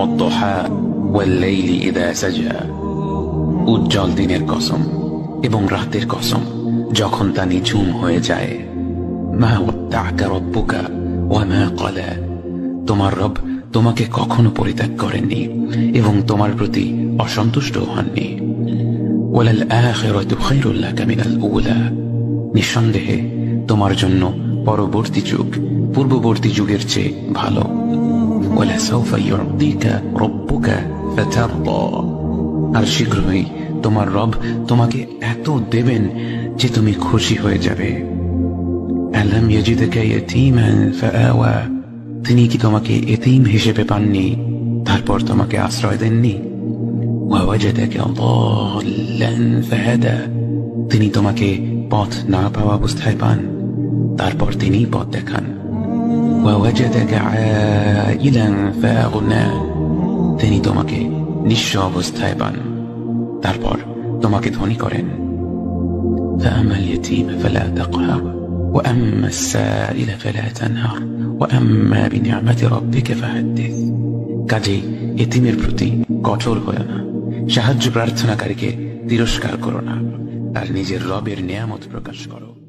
ওয়াদ-দুহা ওয়াল-লাইলি ইযা সাজা। উজ্জ্বল দিনের কসম এবং রাতের কসম যখন তা নিঝুম হয়ে যায়। মা ওয়াদ্দা'কা রাব্বুকা ওয়া মা ক্বালা। তোমার রব তোমাকে কখনো পরিত্যাগ করেননি এবং তোমার প্রতি অসন্তুষ্ট হননি। ওয়ালাল আখিরাতু খায়রুল লাকা মিনাল উলা। নিঃসন্দেহে তোমার জন্য পরবর্তী যুগ পূর্ববর্তী যুগের চেয়ে ভালো। ওয়ালা সাওফা ইউ'তিকা রাব্বুকা ফাতারদা। আর শীঘ্রই তোমার রব তোমাকে এত দেবেন যে তুমি খুশি হয়ে যাবে। আলাম ইয়াজিদকা ইয়াতীমান ফাআওয়া। তিনি কি তোমাকে এতিম হিসেবে পাননি তারপর তোমাকে আশ্রয় দেননি? ওয়া ওয়াজাদাকা দাল্লান ফাহাদা। তিনি তোমাকে পথ না পাওয়া অবস্থায় পান তারপর তিনি পথ দেখান। ওয়া ওয়াজাদাকা আইলান ফাআগনা। তিনি তোমাকে নিঃস্ব অবস্থায় পান তারপর তোমাকে ধনী করেন। فأما اليتيم فلا تقهر وأما السائل فلا تنهر وأما بنعمة ربك فحدث। কাজেই এতিমের প্রতি কঠোর হয়ো না, সাহায্য প্রার্থনাকারীকে তিরস্কার করো না, আর নিজের রবের নিয়ামত প্রকাশ করো।